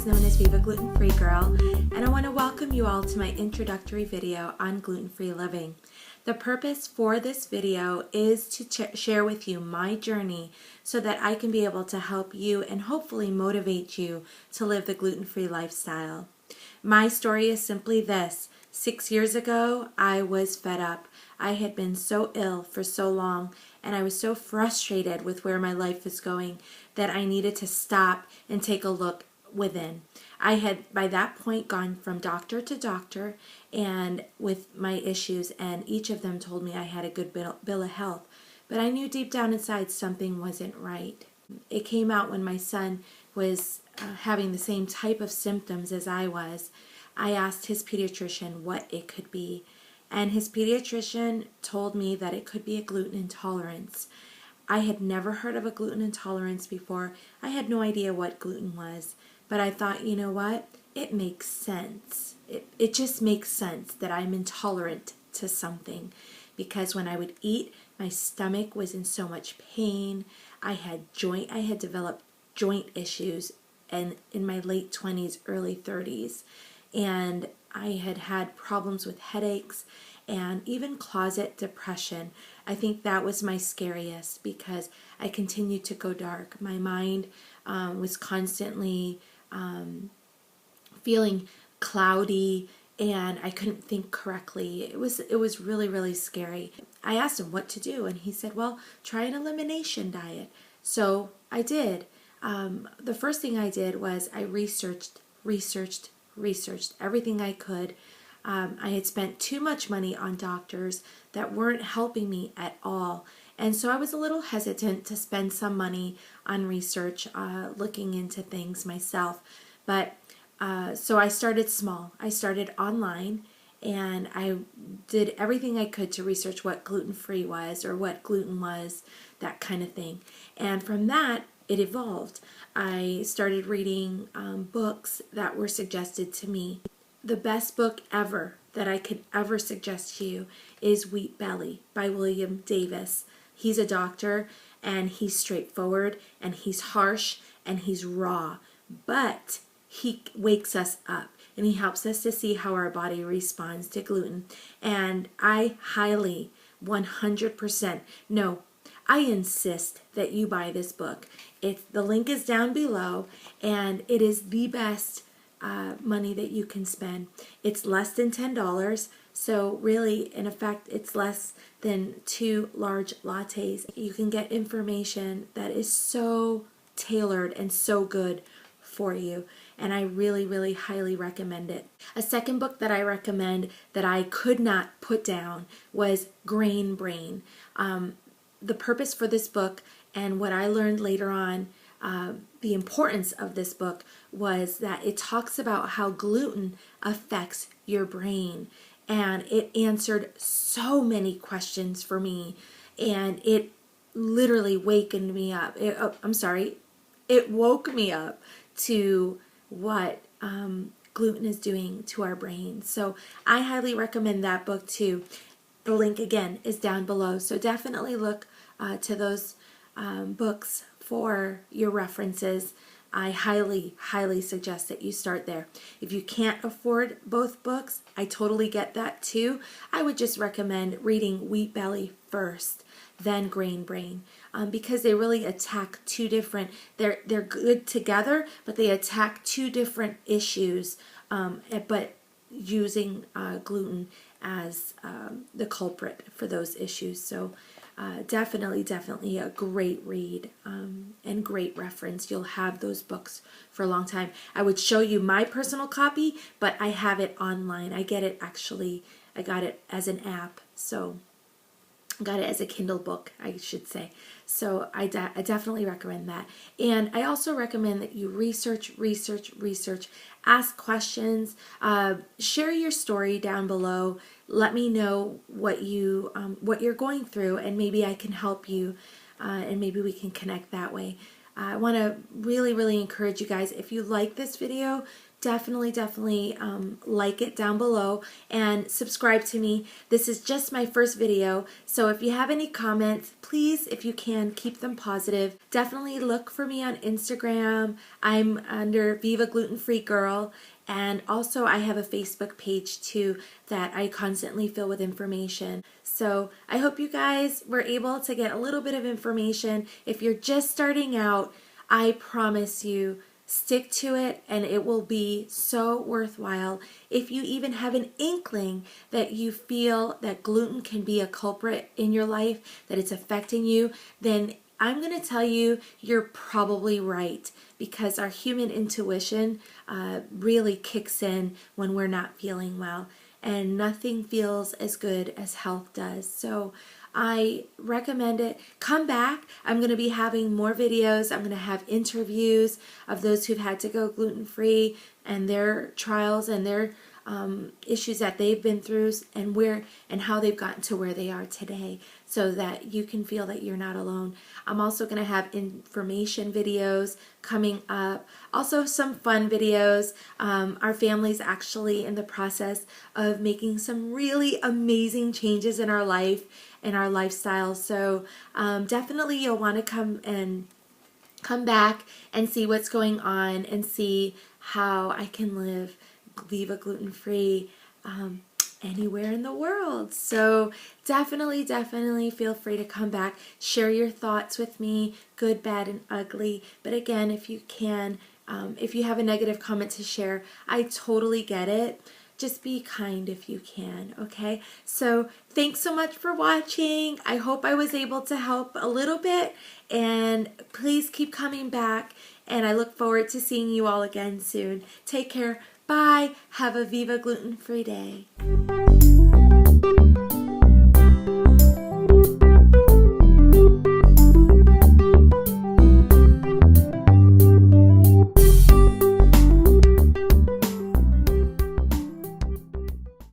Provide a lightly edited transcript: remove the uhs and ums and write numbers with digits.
known as VivaGlutenFreeGirl, and I want to welcome you all to my introductory video on gluten-free living. The purpose for this video is to share with you my journey so that I can be able to help you and hopefully motivate you to live the gluten-free lifestyle. My story is simply this. 6 years ago, I was fed up. I had been so ill for so long, and I was so frustrated with where my life was going that I needed to stop and take a look within. I had by that point gone from doctor to doctor and with my issues, and each of them told me I had a good bill of health, but I knew deep down inside something wasn't right. It came out when my son was having the same type of symptoms as I was. I asked his pediatrician what it could be, and his pediatrician told me that it could be a gluten intolerance. I had never heard of a gluten intolerance before. I had no idea what gluten was, but I thought, you know what? It makes sense. It just makes sense that I'm intolerant to something, because when I would eat, my stomach was in so much pain. I had developed joint issues and in my late 20s, early 30s. And I had had problems with headaches and even closet depression. I think that was my scariest because I continued to go dark. My mind was constantly feeling cloudy, and I couldn't think correctly. It was really, really scary. I asked him what to do, and he said, well, try an elimination diet. So I did. The first thing I did was I researched everything I could. I had spent too much money on doctors that weren't helping me at all. And so I was a little hesitant to spend some money on research, looking into things myself. But so I started small. I started online, and I did everything I could to research what gluten-free was or what gluten was, that kind of thing. And from that, it evolved. I started reading books that were suggested to me. The best book ever that I could ever suggest to you is Wheat Belly by William Davis. He's a doctor, and he's straightforward, and he's harsh, and he's raw, but he wakes us up, and he helps us to see how our body responds to gluten. And I highly, 100%, no, I insist that you buy this book. The link is down below, and it is the best money that you can spend. It's less than $10, so really, in effect, it's less than 2 large lattes. You can get information that is so tailored and so good for you, and I really, really highly recommend it. A second book that I recommend that I could not put down was Grain Brain. The purpose for this book and what I learned later on, the importance of this book, was that it talks about how gluten affects your brain. And it answered so many questions for me. And it literally wakened me up. It woke me up to what gluten is doing to our brains. So I highly recommend that book too. The link again is down below. So definitely look to those books for your references. I highly, highly suggest that you start there. If you can't afford both books, I totally get that too. I would just recommend reading Wheat Belly first, then Grain Brain, because they really attack two different, they're good together, but they attack two different issues, but using gluten as the culprit for those issues. So definitely a great read and great reference. You'll have those books for a long time. I would show you my personal copy, but I have it online. I got it as an app, so got it as a Kindle book, I should say. So I definitely recommend that. And I also recommend that you research, ask questions, share your story down below. Let me know what you're going through, and maybe I can help you, and maybe we can connect that way. I want to really, really encourage you guys, if you like this video, definitely like it down below and subscribe to me. This is just my first video, so if you have any comments, please, if you can, keep them positive. Definitely look for me on Instagram. I'm under VivaGlutenFreeGirl, and also I have a Facebook page too that I constantly fill with information. So I hope you guys were able to get a little bit of information. If you're just starting out, I promise you, stick to it and it will be so worthwhile. If you even have an inkling that you feel that gluten can be a culprit in your life, that it's affecting you, then I'm going to tell you you're probably right, because our human intuition really kicks in when we're not feeling well, and nothing feels as good as health does. So I recommend it. Come back. I'm going to be having more videos. I'm going to have interviews of those who've had to go gluten-free and their trials and their issues that they've been through, and how they've gotten to where they are today, so that you can feel that you're not alone. I'm also going to have information videos coming up, also some fun videos. Our family's actually in the process of making some really amazing changes in our life and our lifestyle, so definitely you'll want to come back and see what's going on and see how I can live gluten-free anywhere in the world. So definitely feel free to come back, share your thoughts with me, good, bad, and ugly. But again, if you can, if you have a negative comment to share, I totally get it. Just be kind if you can, okay? So thanks so much for watching. I hope I was able to help a little bit, and please keep coming back, and I look forward to seeing you all again soon. Take care. Bye. Have a Viva Gluten-Free day.